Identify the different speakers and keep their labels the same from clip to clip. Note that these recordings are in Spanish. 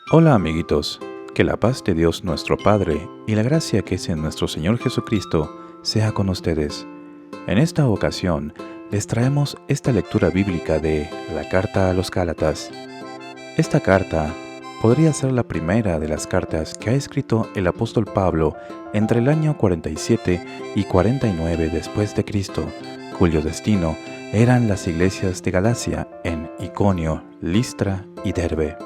Speaker 1: Hola amiguitos, que la paz de Dios nuestro Padre y la gracia que es en nuestro Señor Jesucristo sea con ustedes. En esta ocasión les traemos esta lectura bíblica de la carta a los Gálatas. Esta carta podría ser la primera de las cartas que ha escrito el apóstol Pablo entre el año 47 y 49 después de Cristo, cuyo destino eran las iglesias de Galacia en Iconio, Listra y Derbe.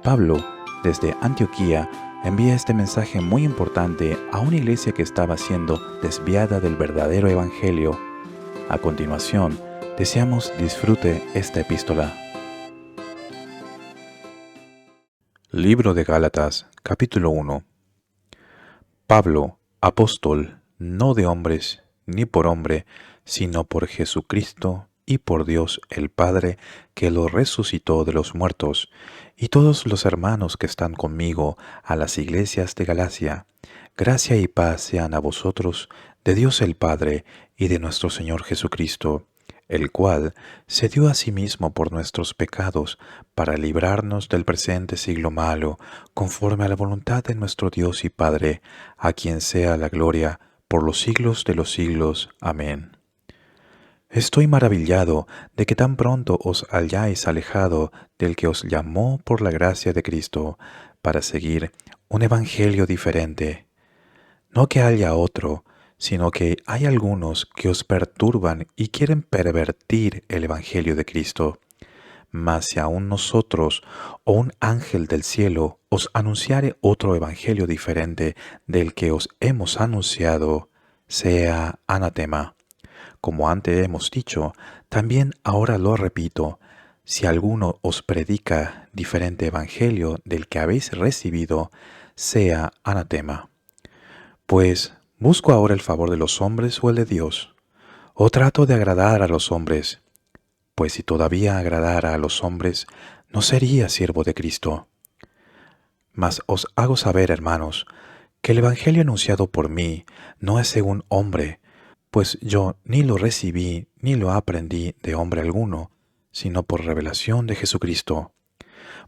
Speaker 1: Pablo, desde Antioquía, envía este mensaje muy importante a una iglesia que estaba siendo desviada del verdadero evangelio. A continuación, deseamos disfrute esta epístola. Libro de Gálatas, capítulo 1. Pablo, apóstol, no de hombres, ni por hombre, sino por Jesucristo y por Dios el Padre, que lo resucitó de los muertos, y todos los hermanos que están conmigo a las iglesias de Galacia, gracia y paz sean a vosotros, de Dios el Padre y de nuestro Señor Jesucristo, el cual se dio a sí mismo por nuestros pecados, para librarnos del presente siglo malo, conforme a la voluntad de nuestro Dios y Padre, a quien sea la gloria por los siglos de los siglos. Amén. Estoy maravillado de que tan pronto os hayáis alejado del que os llamó por la gracia de Cristo, para seguir un evangelio diferente. No que haya otro, sino que hay algunos que os perturban y quieren pervertir el evangelio de Cristo. Mas si aún nosotros o un ángel del cielo os anunciare otro evangelio diferente del que os hemos anunciado, sea anatema. Como antes hemos dicho, también ahora lo repito, si alguno os predica diferente evangelio del que habéis recibido, sea anatema. Pues, ¿busco ahora el favor de los hombres o el de Dios? ¿O trato de agradar a los hombres? Pues si todavía agradara a los hombres, no sería siervo de Cristo. Mas os hago saber, hermanos, que el evangelio anunciado por mí no es según hombre, pues yo ni lo recibí ni lo aprendí de hombre alguno, sino por revelación de Jesucristo.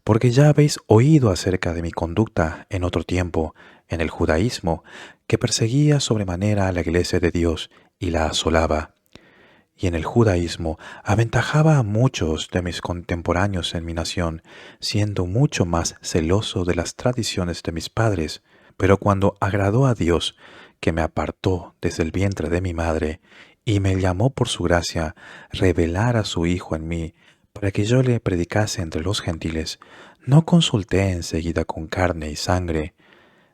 Speaker 1: Porque ya habéis oído acerca de mi conducta en otro tiempo, en el judaísmo, que perseguía sobremanera a la iglesia de Dios y la asolaba. Y en el judaísmo aventajaba a muchos de mis contemporáneos en mi nación, siendo mucho más celoso de las tradiciones de mis padres. Pero cuando agradó a Dios, que me apartó desde el vientre de mi madre, y me llamó por su gracia, revelar a su Hijo en mí, para que yo le predicase entre los gentiles, no consulté enseguida con carne y sangre,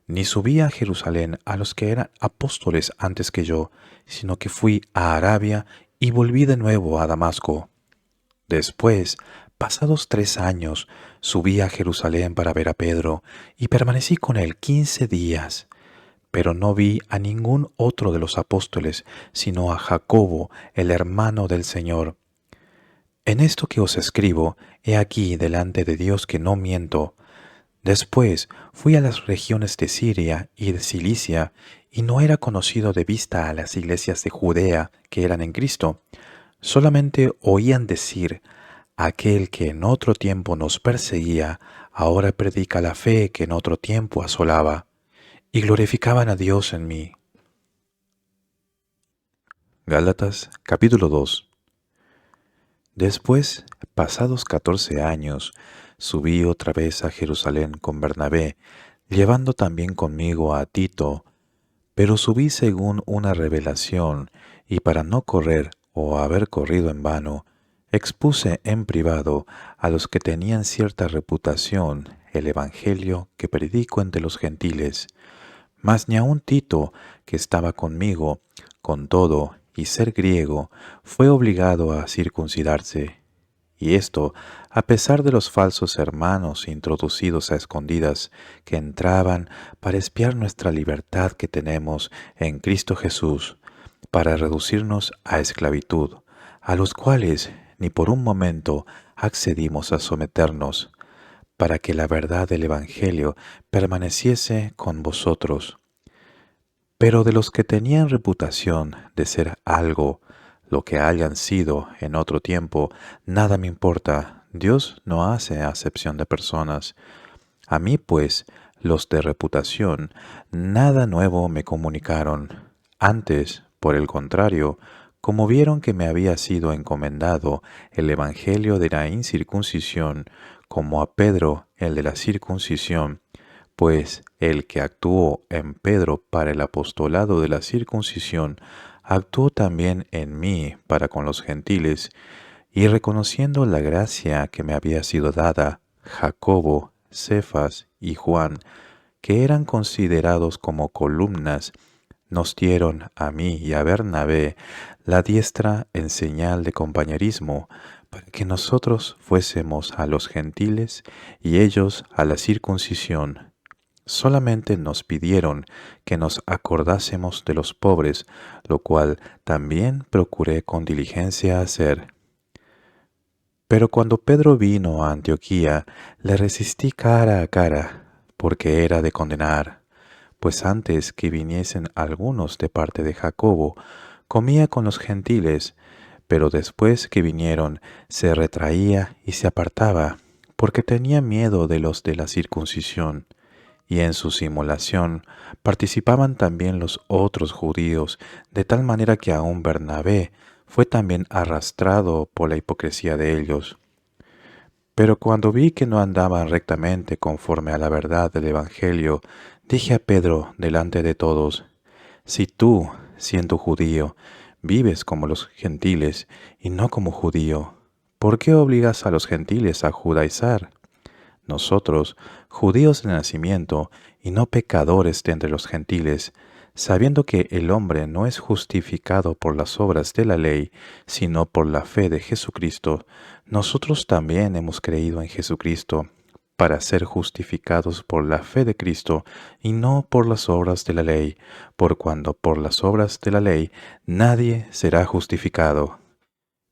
Speaker 1: ni subí a Jerusalén a los que eran apóstoles antes que yo, sino que fui a Arabia y volví de nuevo a Damasco. Después, pasados 3 años, subí a Jerusalén para ver a Pedro, y permanecí con él 15 días. Pero no vi a ningún otro de los apóstoles, sino a Jacobo, el hermano del Señor. En esto que os escribo, he aquí delante de Dios que no miento. Después fui a las regiones de Siria y de Cilicia, y no era conocido de vista a las iglesias de Judea que eran en Cristo. Solamente oían decir: aquel que en otro tiempo nos perseguía, ahora predica la fe que en otro tiempo asolaba. Y glorificaban a Dios en mí. Gálatas capítulo 2. Después, pasados 14 años, subí otra vez a Jerusalén con Bernabé, llevando también conmigo a Tito, pero subí según una revelación, y para no correr o haber corrido en vano, expuse en privado a los que tenían cierta reputación el evangelio que predico entre los gentiles. Mas ni aun Tito, que estaba conmigo, con todo y ser griego, fue obligado a circuncidarse. Y esto, a pesar de los falsos hermanos introducidos a escondidas, que entraban para espiar nuestra libertad que tenemos en Cristo Jesús, para reducirnos a esclavitud, a los cuales ni por un momento accedimos a someternos, para que la verdad del Evangelio permaneciese con vosotros. Pero de los que tenían reputación de ser algo, lo que hayan sido en otro tiempo, nada me importa. Dios no hace acepción de personas. A mí, pues, los de reputación, nada nuevo me comunicaron. Antes, por el contrario, como vieron que me había sido encomendado el evangelio de la incircuncisión, como a Pedro el de la circuncisión, pues el que actuó en Pedro para el apostolado de la circuncisión, actuó también en mí para con los gentiles, y reconociendo la gracia que me había sido dada, Jacobo, Cefas y Juan, que eran considerados como columnas, nos dieron a mí y a Bernabé la diestra en señal de compañerismo, para que nosotros fuésemos a los gentiles y ellos a la circuncisión. Solamente nos pidieron que nos acordásemos de los pobres, lo cual también procuré con diligencia hacer. Pero cuando Pedro vino a Antioquía, le resistí cara a cara, porque era de condenar, pues antes que viniesen algunos de parte de Jacobo, comía con los gentiles, pero después que vinieron, se retraía y se apartaba, porque tenía miedo de los de la circuncisión. Y en su simulación participaban también los otros judíos, de tal manera que aun Bernabé fue también arrastrado por la hipocresía de ellos. Pero cuando vi que no andaban rectamente conforme a la verdad del Evangelio, dije a Pedro delante de todos: si tú, siendo judío, vives como los gentiles y no como judío, ¿por qué obligas a los gentiles a judaizar? Nosotros, judíos de nacimiento y no pecadores de entre los gentiles, sabiendo que el hombre no es justificado por las obras de la ley, sino por la fe de Jesucristo, nosotros también hemos creído en Jesucristo, para ser justificados por la fe de Cristo y no por las obras de la ley, por cuando por las obras de la ley nadie será justificado.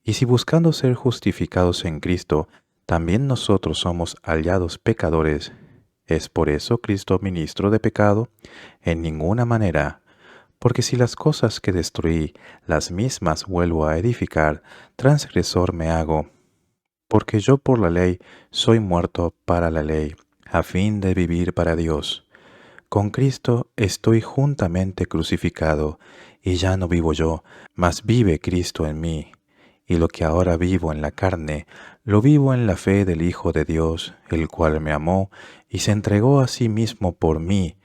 Speaker 1: Y si buscando ser justificados en Cristo, también nosotros somos hallados pecadores, ¿es por eso Cristo ministro de pecado? En ninguna manera, porque si las cosas que destruí, las mismas vuelvo a edificar, transgresor me hago, porque yo por la ley soy muerto para la ley, a fin de vivir para Dios. Con Cristo estoy juntamente crucificado, y ya no vivo yo, mas vive Cristo en mí. Y lo que ahora vivo en la carne, lo vivo en la fe del Hijo de Dios, el cual me amó y se entregó a sí mismo por mí.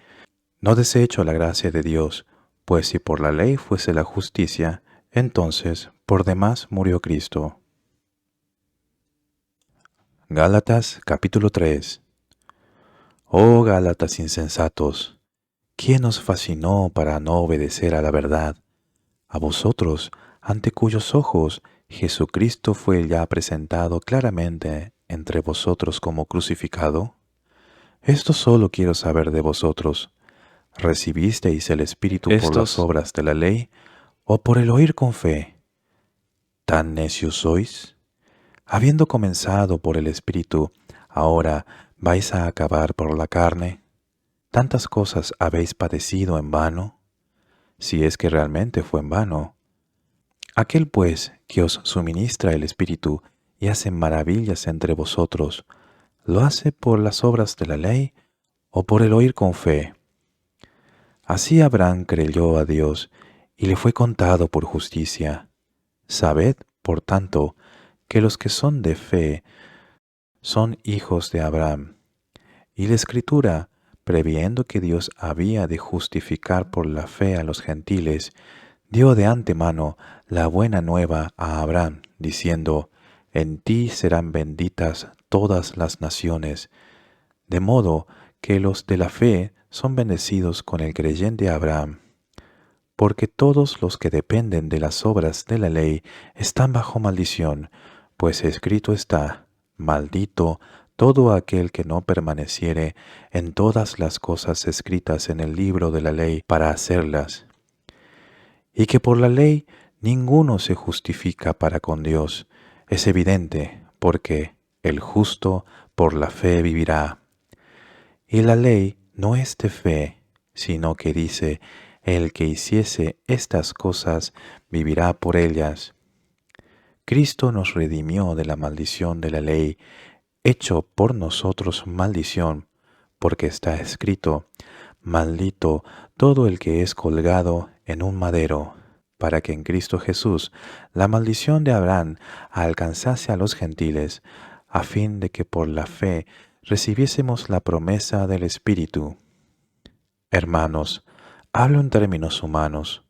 Speaker 1: No desecho la gracia de Dios, pues si por la ley fuese la justicia, entonces por demás murió Cristo. Gálatas capítulo 3. Oh Gálatas insensatos, ¿quién os fascinó para no obedecer a la verdad? A vosotros, ante cuyos ojos Jesucristo fue ya presentado claramente entre vosotros como crucificado. Esto solo quiero saber de vosotros: ¿recibisteis el Espíritu por las obras de la ley o por el oír con fe? ¿Tan necios sois? Habiendo comenzado por el Espíritu, ¿ahora vais a acabar por la carne? ¿Tantas cosas habéis padecido en vano? Si es que realmente fue en vano. Aquel pues que os suministra el Espíritu y hace maravillas entre vosotros, ¿lo hace por las obras de la ley o por el oír con fe? Así Abraham creyó a Dios y le fue contado por justicia. Sabed, por tanto, que los que son de fe son hijos de Abraham. Y la Escritura, previendo que Dios había de justificar por la fe a los gentiles, dio de antemano la buena nueva a Abraham, diciendo: en ti serán benditas todas las naciones. De modo que los de la fe son bendecidos con el creyente Abraham. Porque todos los que dependen de las obras de la ley están bajo maldición, pues escrito está: maldito todo aquel que no permaneciere en todas las cosas escritas en el libro de la ley para hacerlas. Y que por la ley ninguno se justifica para con Dios, es evidente, porque el justo por la fe vivirá. Y la ley no es de fe, sino que dice: el que hiciese estas cosas vivirá por ellas. Cristo nos redimió de la maldición de la ley, hecho por nosotros maldición, porque está escrito: Maldito todo el que es colgado en un madero, para que en Cristo Jesús la maldición de Abraham alcanzase a los gentiles, a fin de que por la fe recibiésemos la promesa del Espíritu. Hermanos, hablo en términos humanos.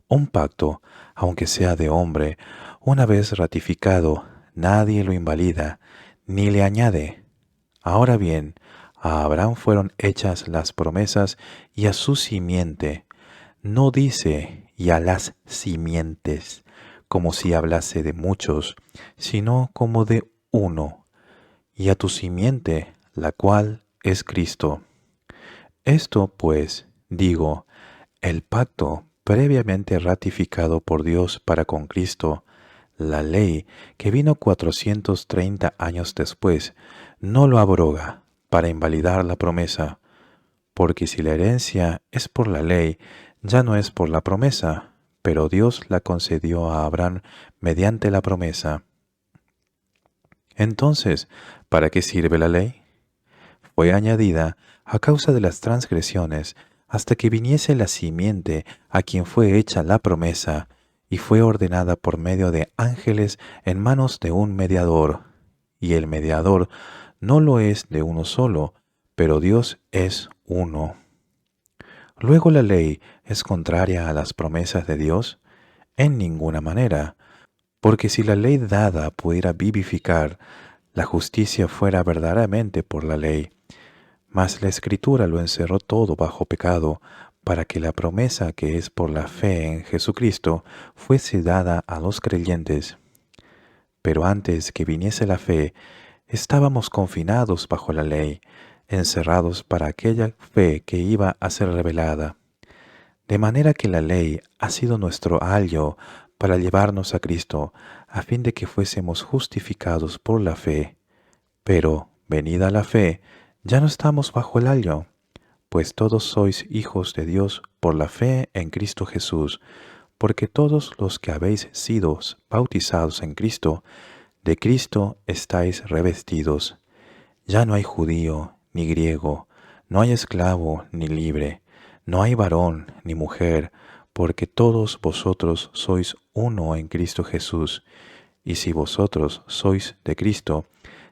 Speaker 1: Un pacto, aunque sea de hombre, una vez ratificado, nadie lo invalida ni le añade. Ahora bien, a Abraham fueron hechas las promesas y a su simiente. No dice y a las simientes, como si hablase de muchos, sino como de uno, y a tu simiente, la cual es Cristo. Esto, pues, digo, el pacto previamente ratificado por Dios para con Cristo, la ley que vino 430 años después, no lo abroga para invalidar la promesa, porque si la herencia es por la ley, ya no es por la promesa, pero Dios la concedió a Abraham mediante la promesa. Entonces, ¿para qué sirve la ley? Fue añadida a causa de las transgresiones, hasta que viniese la simiente a quien fue hecha la promesa, y fue ordenada por medio de ángeles en manos de un mediador. Y el mediador no lo es de uno solo, pero Dios es uno. ¿Luego la ley es contraria a las promesas de Dios? En ninguna manera, porque si la ley dada pudiera vivificar, la justicia fuera verdaderamente por la ley. Mas la Escritura lo encerró todo bajo pecado, para que la promesa que es por la fe en Jesucristo fuese dada a los creyentes. Pero antes que viniese la fe, estábamos confinados bajo la ley, encerrados para aquella fe que iba a ser revelada. De manera que la ley ha sido nuestro ayo para llevarnos a Cristo, a fin de que fuésemos justificados por la fe. Pero, venida la fe, ya no estamos bajo el ayo, pues todos sois hijos de Dios por la fe en Cristo Jesús, porque todos los que habéis sido bautizados en Cristo, de Cristo estáis revestidos. Ya no hay judío ni griego, no hay esclavo ni libre, no hay varón ni mujer, porque todos vosotros sois uno en Cristo Jesús. Y si vosotros sois de Cristo,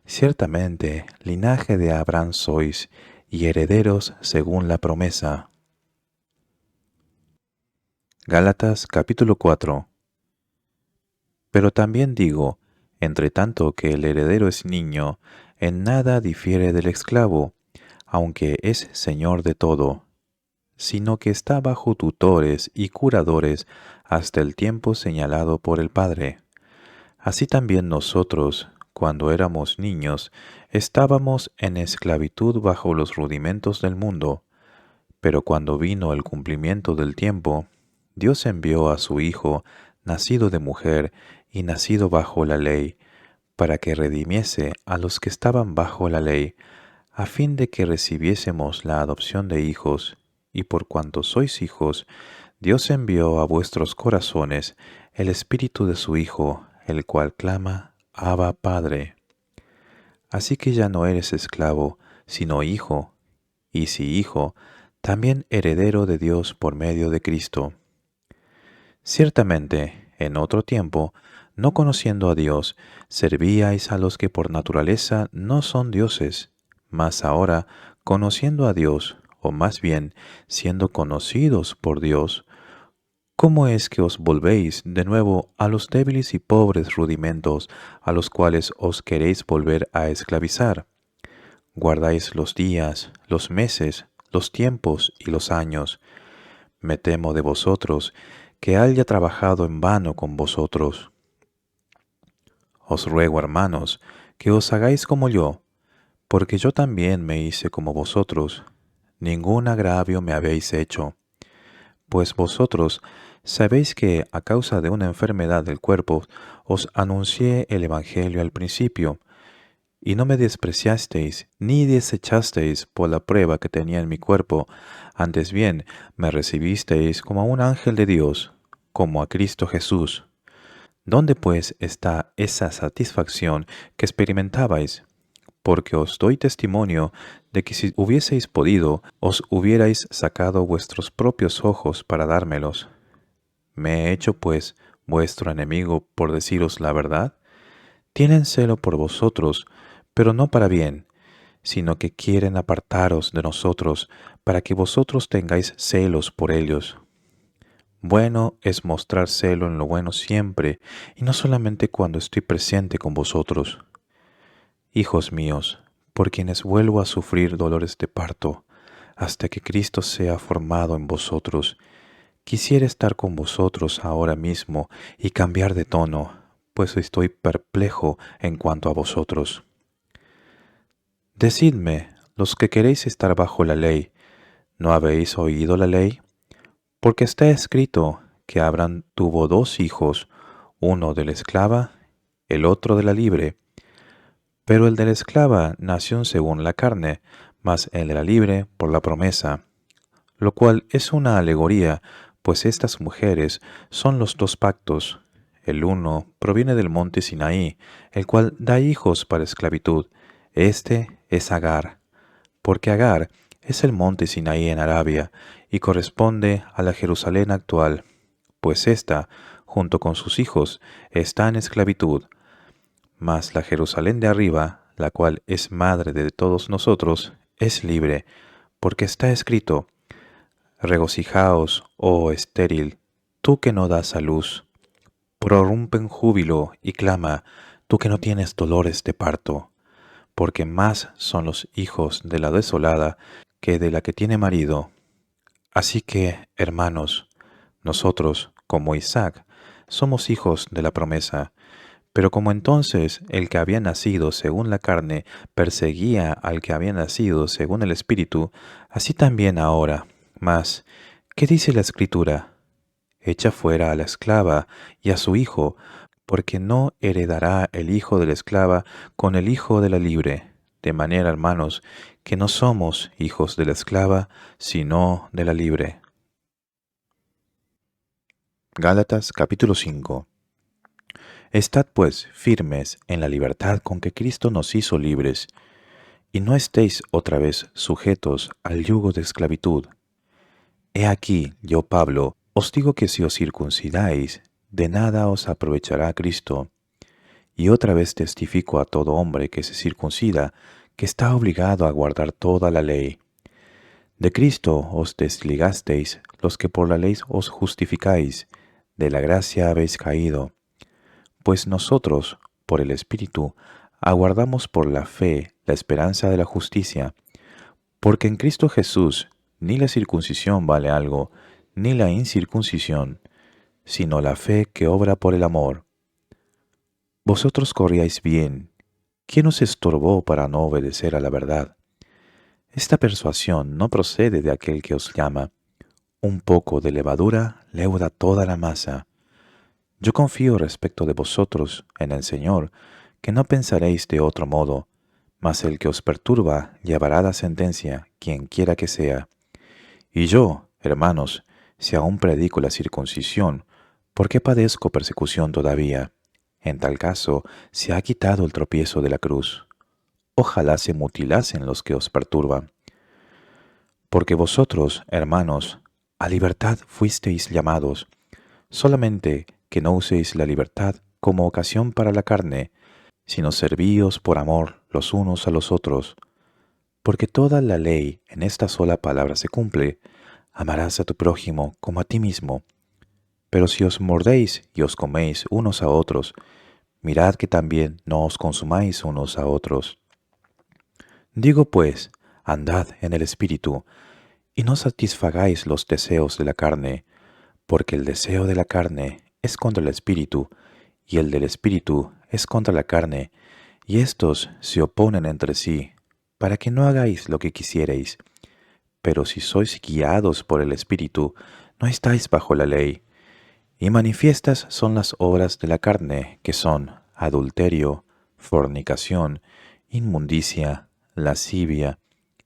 Speaker 1: ciertamente linaje de Abraham sois, y herederos según la promesa. Gálatas capítulo 4. Pero también digo, entre tanto que el heredero es niño, en nada difiere del esclavo, aunque es señor de todo, sino que está bajo tutores y curadores hasta el tiempo señalado por el Padre. Así también nosotros, cuando éramos niños, estábamos en esclavitud bajo los rudimentos del mundo, pero cuando vino el cumplimiento del tiempo, Dios envió a su Hijo, nacido de mujer y nacido bajo la ley, para que redimiese a los que estaban bajo la ley, a fin de que recibiésemos la adopción de hijos, y por cuanto sois hijos, Dios envió a vuestros corazones el Espíritu de su Hijo, el cual clama, Abba, Padre. Así que ya no eres esclavo, sino hijo, y si hijo, también heredero de Dios por medio de Cristo. Ciertamente, en otro tiempo, no conociendo a Dios, servíais a los que por naturaleza no son dioses, mas ahora, conociendo a Dios, o más bien, siendo conocidos por Dios, ¿cómo es que os volvéis de nuevo a los débiles y pobres rudimentos a los cuales os queréis volver a esclavizar? Guardáis los días, los meses, los tiempos y los años. Me temo de vosotros que haya trabajado en vano con vosotros. Os ruego, hermanos, que os hagáis como yo, porque yo también me hice como vosotros. Ningún agravio me habéis hecho. Pues vosotros sabéis que a causa de una enfermedad del cuerpo os anuncié el Evangelio al principio, y no me despreciasteis ni desechasteis por la prueba que tenía en mi cuerpo, antes bien me recibisteis como a un ángel de Dios, como a Cristo Jesús. ¿Dónde pues está esa satisfacción que experimentabais? porque os doy testimonio de que si hubieseis podido, os hubierais sacado vuestros propios ojos para dármelos. ¿Me he hecho, pues, vuestro enemigo por deciros la verdad? Tienen celo por vosotros, pero no para bien, sino que quieren apartaros de nosotros, para que vosotros tengáis celos por ellos. Bueno es mostrar celo en lo bueno siempre, y no solamente cuando estoy presente con vosotros. Hijos míos, por quienes vuelvo a sufrir dolores de parto, hasta que Cristo sea formado en vosotros, quisiera estar con vosotros ahora mismo y cambiar de tono, pues estoy perplejo en cuanto a vosotros. Decidme, los que queréis estar bajo la ley, ¿no habéis oído la ley? Porque está escrito que Abraham tuvo 2 hijos, uno de la esclava, el otro de la libre. Pero el de la esclava nació según la carne, mas el de la libre por la promesa, lo cual es una alegoría, pues estas mujeres son los 2 pactos. El uno proviene del monte Sinaí, el cual da hijos para esclavitud. Este es Agar, porque Agar es el monte Sinaí en Arabia y corresponde a la Jerusalén actual, pues ésta, junto con sus hijos, está en esclavitud. Mas la Jerusalén de arriba, la cual es madre de todos nosotros, es libre, porque está escrito: regocijaos, oh estéril, tú que no das a luz, prorrumpe en júbilo y clama, tú que no tienes dolores de parto, porque más son los hijos de la desolada que de la que tiene marido. Así que, hermanos, nosotros, como Isaac, somos hijos de la promesa. Pero como entonces el que había nacido según la carne perseguía al que había nacido según el Espíritu, así también ahora. Mas, ¿qué dice la Escritura? Echa fuera a la esclava y a su hijo, porque no heredará el hijo de la esclava con el hijo de la libre. De manera, hermanos, que no somos hijos de la esclava, sino de la libre. Gálatas capítulo 5. Estad pues firmes en la libertad con que Cristo nos hizo libres, y no estéis otra vez sujetos al yugo de esclavitud. He aquí, yo Pablo, os digo que si os circuncidáis, de nada os aprovechará Cristo. Y otra vez testifico a todo hombre que se circuncida, que está obligado a guardar toda la ley. De Cristo os desligasteis los que por la ley os justificáis, de la gracia habéis caído. Pues nosotros, por el Espíritu, aguardamos por la fe la esperanza de la justicia, porque en Cristo Jesús ni la circuncisión vale algo, ni la incircuncisión, sino la fe que obra por el amor. Vosotros corríais bien. ¿Quién os estorbó para no obedecer a la verdad? Esta persuasión no procede de aquel que os llama. Un poco de levadura leuda toda la masa. Yo confío respecto de vosotros en el Señor, que no pensaréis de otro modo, mas el que os perturba llevará la sentencia, quien quiera que sea. Y yo, hermanos, si aún predico la circuncisión, ¿por qué padezco persecución todavía? En tal caso, se ha quitado el tropiezo de la cruz. Ojalá se mutilasen los que os perturban. Porque vosotros, hermanos, a libertad fuisteis llamados, solamente que no uséis la libertad como ocasión para la carne, sino servíos por amor los unos a los otros. Porque toda la ley en esta sola palabra se cumple: amarás a tu prójimo como a ti mismo. Pero si os mordéis y os coméis unos a otros, mirad que también no os consumáis unos a otros. Digo pues, andad en el Espíritu, y no satisfagáis los deseos de la carne, porque el deseo de la carne es contra el Espíritu, y el del Espíritu es contra la carne, y éstos se oponen entre sí, para que no hagáis lo que quisierais. Pero si sois guiados por el Espíritu, no estáis bajo la ley. Y manifiestas son las obras de la carne, que son adulterio, fornicación, inmundicia, lascivia,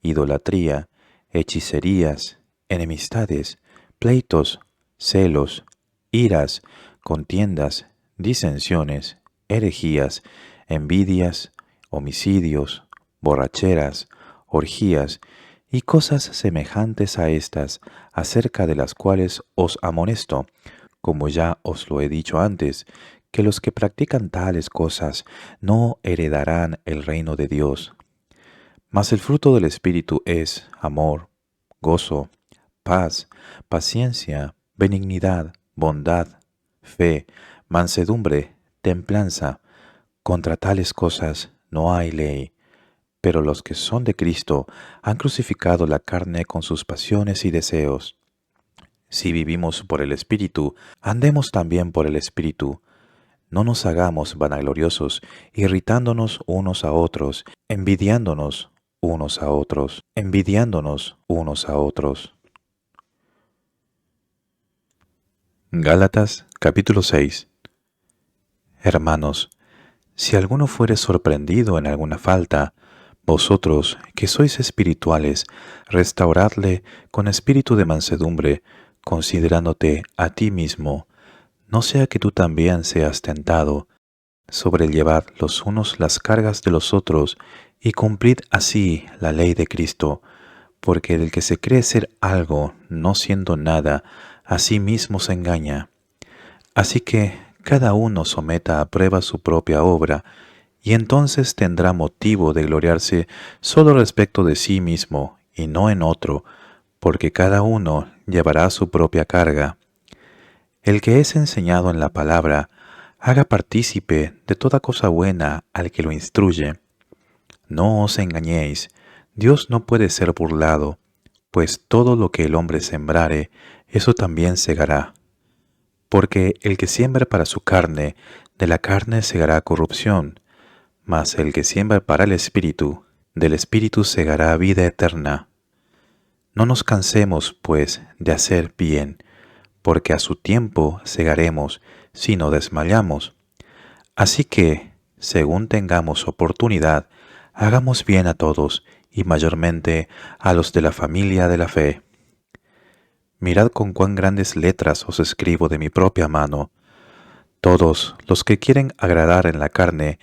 Speaker 1: idolatría, hechicerías, enemistades, pleitos, celos, iras, contiendas, disensiones, herejías, envidias, homicidios, borracheras, orgías y cosas semejantes a estas, acerca de las cuales os amonesto, como ya os lo he dicho antes, que los que practican tales cosas no heredarán el reino de Dios. Mas el fruto del Espíritu es amor, gozo, paz, paciencia, benignidad, bondad, fe, mansedumbre, templanza. Contra tales cosas no hay ley. Pero los que son de Cristo han crucificado la carne con sus pasiones y deseos. Si vivimos por el Espíritu, andemos también por el Espíritu. No nos hagamos vanagloriosos, irritándonos unos a otros, envidiándonos unos a otros. Gálatas capítulo 6. Hermanos, si alguno fuere sorprendido en alguna falta, vosotros, que sois espirituales, restauradle con espíritu de mansedumbre, considerándote a ti mismo, no sea que tú también seas tentado. Sobrellevad los unos las cargas de los otros, y cumplid así la ley de Cristo, porque el que se cree ser algo, no siendo nada, a sí mismo se engaña. Así que cada uno someta a prueba su propia obra, y entonces tendrá motivo de gloriarse solo respecto de sí mismo, y no en otro, porque cada uno llevará su propia carga. El que es enseñado en la palabra, haga partícipe de toda cosa buena al que lo instruye. No os engañéis, Dios no puede ser burlado, pues todo lo que el hombre sembrare, eso también segará. Porque el que siembra para su carne, de la carne segará corrupción, mas el que siembra para el Espíritu, del Espíritu segará vida eterna. No nos cansemos, pues, de hacer bien, porque a su tiempo segaremos, si no desmayamos. Así que, según tengamos oportunidad, hagamos bien a todos, y mayormente a los de la familia de la fe. Mirad con cuán grandes letras os escribo de mi propia mano. Todos los que quieren agradar en la carne,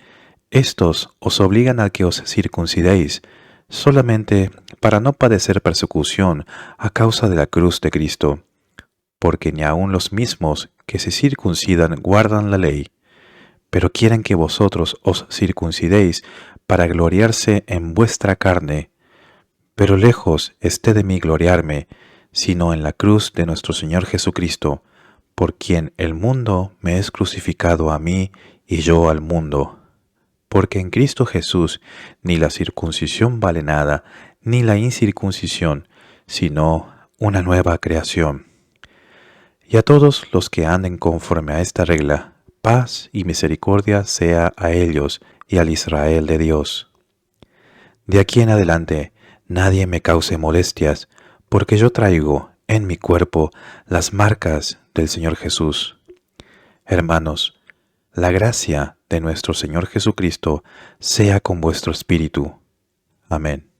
Speaker 1: estos os obligan a que os circuncidéis, solamente para no padecer persecución a causa de la cruz de Cristo, porque ni aun los mismos que se circuncidan guardan la ley, pero quieren que vosotros os circuncidéis para gloriarse en vuestra carne. Pero lejos esté de mí gloriarme, sino en la cruz de nuestro Señor Jesucristo, por quien el mundo me es crucificado a mí y yo al mundo. Porque en Cristo Jesús ni la circuncisión vale nada, ni la incircuncisión, sino una nueva creación. Y a todos los que anden conforme a esta regla, paz y misericordia sea a ellos y al Israel de Dios. De aquí en adelante, nadie me cause molestias, porque yo traigo en mi cuerpo las marcas del Señor Jesús. Hermanos, la gracia de nuestro Señor Jesucristo sea con vuestro espíritu. Amén.